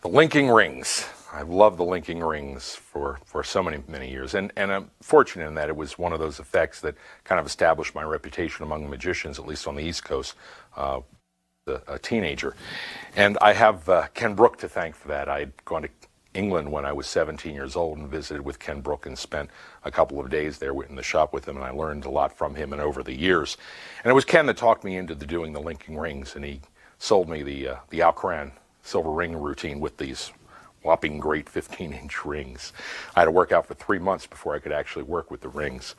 Linking rings. I've loved the linking rings for so many years, and I'm fortunate in that it was one of those effects that kind of established my reputation among magicians, at least on the East Coast, a teenager. And I have Ken Brook to thank for that. I'd gone to England when I was 17 years old and visited with Ken Brook and spent a couple of days there in the shop with him, and I learned a lot from him and over the years. And it was Ken that talked me into doing the linking rings, and he sold me the Alcaran silver ring routine with these whopping great 15-inch rings. I had to work out for 3 months before I could actually work with the rings.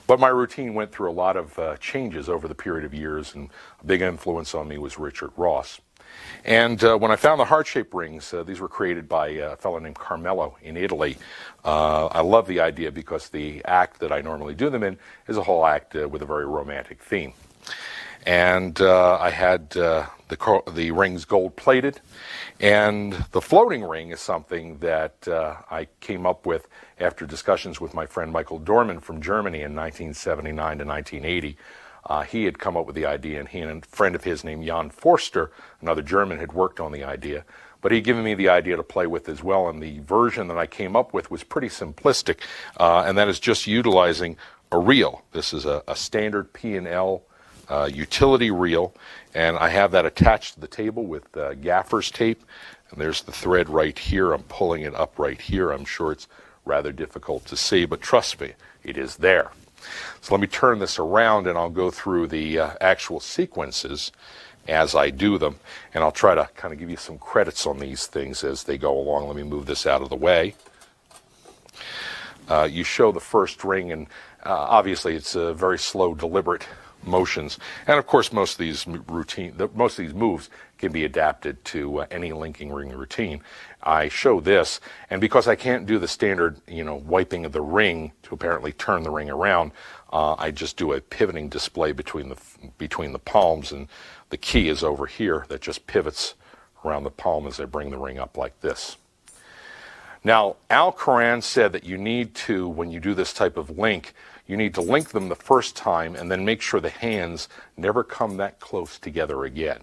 But my routine went through a lot of changes over the period of years, and a big influence on me was Richard Ross. And when I found the heart-shaped rings, these were created by a fellow named Carmelo in Italy. I love the idea because the act that I normally do them in is a whole act with a very romantic theme. And I had the rings gold-plated. And the floating ring is something that I came up with after discussions with my friend Michael Dorman from Germany in 1979 to 1980. He had come up with the idea, and he and a friend of his named Jan Forster, another German, had worked on the idea. But he'd given me the idea to play with as well, and the version that I came up with was pretty simplistic, and that is just utilizing a reel. This is a standard P&L utility reel, and I have that attached to the table with gaffer's tape, and there's the thread right here. I'm pulling it up right here. I'm sure it's rather difficult to see, but trust me, it is there. So let me turn this around, and I'll go through the actual sequences as I do them, and I'll try to kind of give you some credits on these things as they go along. Let me move this out of the way. You show the first ring, and obviously it's a very slow, deliberate motions, and of course most of these moves can be adapted to any linking ring routine. I show this, and because I can't do the standard, wiping of the ring to apparently turn the ring around, I just do a pivoting display between the palms, and the key is over here that just pivots around the palm as I bring the ring up like this. Now, Al Coran said that you need to, when you do this type of link, you need to link them the first time and then make sure the hands never come that close together again.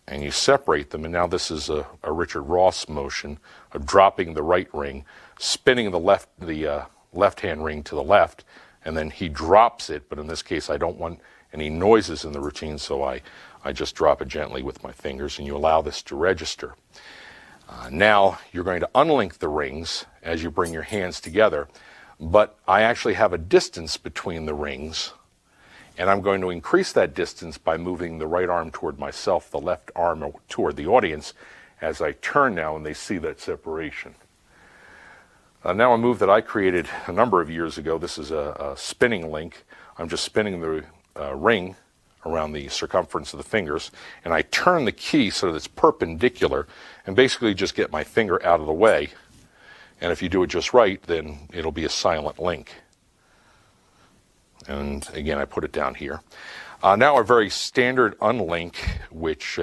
And you separate them, and now this is a Richard Ross motion of dropping the right ring, spinning the left-hand ring to the left, and then he drops it, but in this case I don't want any noises in the routine, so I just drop it gently with my fingers, and you allow this to register. Now you're going to unlink the rings as you bring your hands together, but I actually have a distance between the rings, and I'm going to increase that distance by moving the right arm toward myself, the left arm toward the audience, as I turn now and they see that separation. Now a move that I created a number of years ago. This is a spinning link. I'm just spinning the ring around the circumference of the fingers, and I turn the key so that it's perpendicular and basically just get my finger out of the way. And if you do it just right, then it'll be a silent link. And again, I put it down here. Now a very standard unlink, which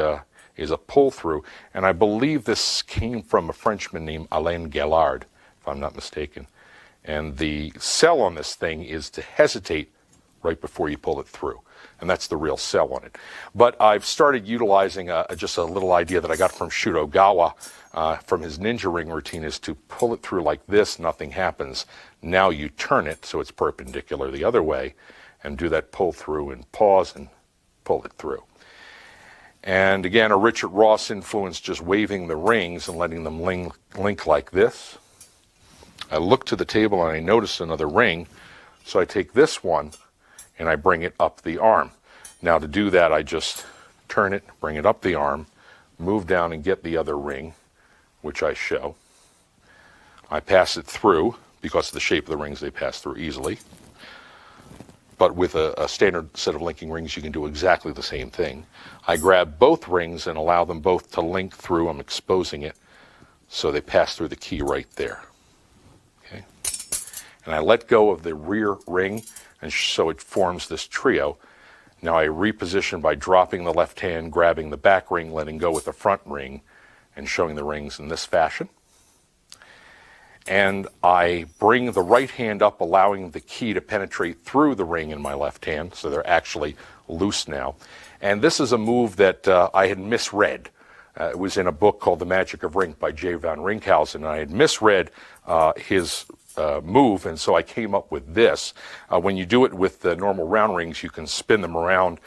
is a pull through, and I believe this came from a Frenchman named Alain Gallard, if I'm not mistaken. And the sell on this thing is to hesitate right before you pull it through. And that's the real sell on it. But I've started utilizing just a little idea that I got from Shudogawa from his ninja ring routine, is to pull it through like this, nothing happens. Now you turn it so it's perpendicular the other way and do that pull through and pause and pull it through. And again, a Richard Ross influence, just waving the rings and letting them link like this. I look to the table and I notice another ring, so I take this one and I bring it up the arm. Now to do that, I just turn it, bring it up the arm, move down and get the other ring, which I show. I pass it through. Because of the shape of the rings, they pass through easily. But with a standard set of linking rings, you can do exactly the same thing. I grab both rings and allow them both to link through. I'm exposing it so they pass through the key right there. Okay. And I let go of the rear ring, and so it forms this trio. Now I reposition by dropping the left hand, grabbing the back ring, letting go with the front ring, and showing the rings in this fashion. And I bring the right hand up, allowing the key to penetrate through the ring in my left hand, so they're actually loose now. And this is a move that I had misread. It was in a book called The Magic of Rink by J. van Rinkhausen, and I had misread his move, and so I came up with this. When you do it with the normal round rings, you can spin them around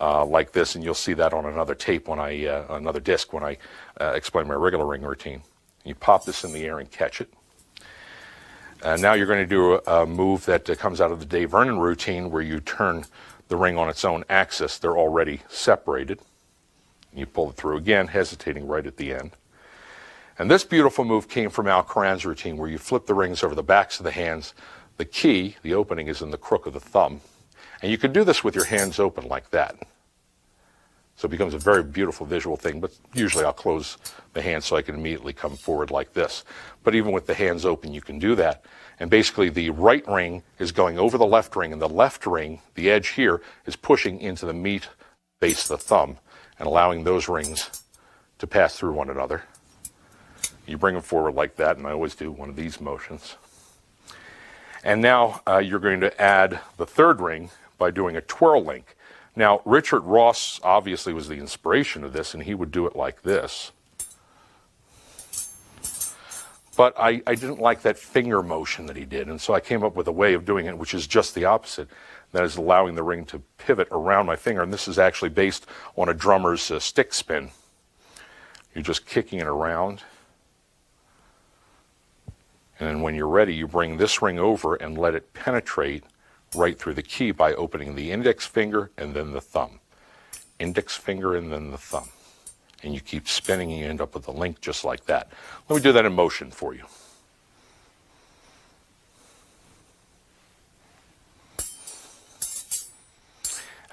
like this, and you'll see that on another tape when another disc when I explain my regular ring routine. You pop this in the air and catch it. Now you're going to do a move that comes out of the Dave Vernon routine, where you turn the ring on its own axis. They're already separated. You pull it through again, hesitating right at the end. And this beautiful move came from Al Karan's routine, where you flip the rings over the backs of the hands. The key, the opening, is in the crook of the thumb. And you can do this with your hands open like that. So it becomes a very beautiful visual thing, but usually I'll close the hand so I can immediately come forward like this. But even with the hands open, you can do that. And basically the right ring is going over the left ring, and the left ring, the edge here, is pushing into the meat base of the thumb and allowing those rings to pass through one another. You bring them forward like that, and I always do one of these motions. And now you're going to add the third ring by doing a twirl link. Now, Richard Ross obviously was the inspiration of this, and he would do it like this. But I didn't like that finger motion that he did, and so I came up with a way of doing it, which is just the opposite. That is allowing the ring to pivot around my finger, and this is actually based on a drummer's stick spin. You're just kicking it around. And then when you're ready, you bring this ring over and let it penetrate right through the key by opening the index finger and then the thumb. Index finger and then the thumb. And you keep spinning and you end up with a link just like that. Let me do that in motion for you.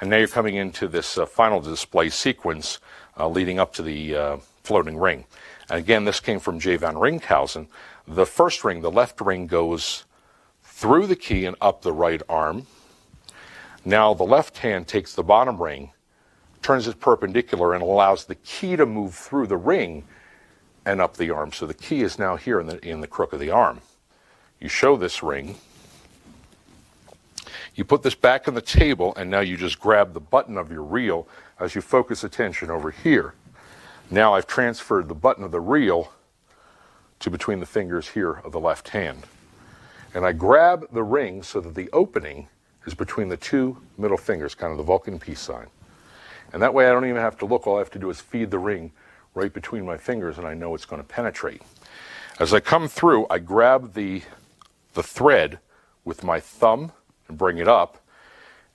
And now you're coming into this final display sequence leading up to the floating ring. And again, this came from J. van Rinkhausen. The first ring, the left ring, goes through the key and up the right arm. Now the left hand takes the bottom ring, turns it perpendicular, and allows the key to move through the ring and up the arm. So the key is now here in the crook of the arm. You show this ring. You put this back on the table, and now you just grab the button of your reel as you focus attention over here. Now I've transferred the button of the reel to between the fingers here of the left hand. And I grab the ring so that the opening is between the two middle fingers, kind of the Vulcan peace sign. And that way I don't even have to look. All I have to do is feed the ring right between my fingers, and I know it's going to penetrate. As I come through, I grab the thread with my thumb and bring it up,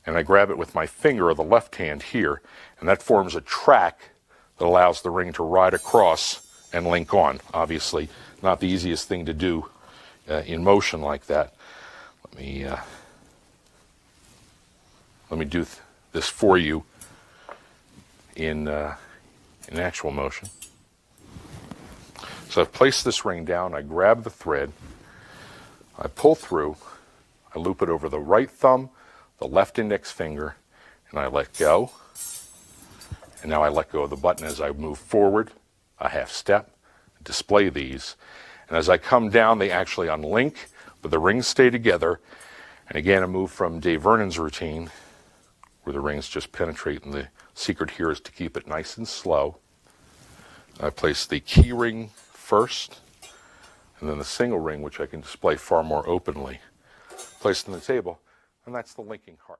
and I grab it with my finger of the left hand here, and that forms a track that allows the ring to ride across and link on. Obviously, not the easiest thing to do in motion like that. Let me do this for you in actual motion. So I've placed this ring down, I grab the thread, I pull through, I loop it over the right thumb, the left index finger, and I let go. And now I let go of the button as I move forward a half step, display these. And as I come down, they actually unlink, but the rings stay together. And again, I move from Dave Vernon's routine, where the rings just penetrate, and the secret here is to keep it nice and slow. I place the key ring first, and then the single ring, which I can display far more openly, placed on the table, and that's the linking heart.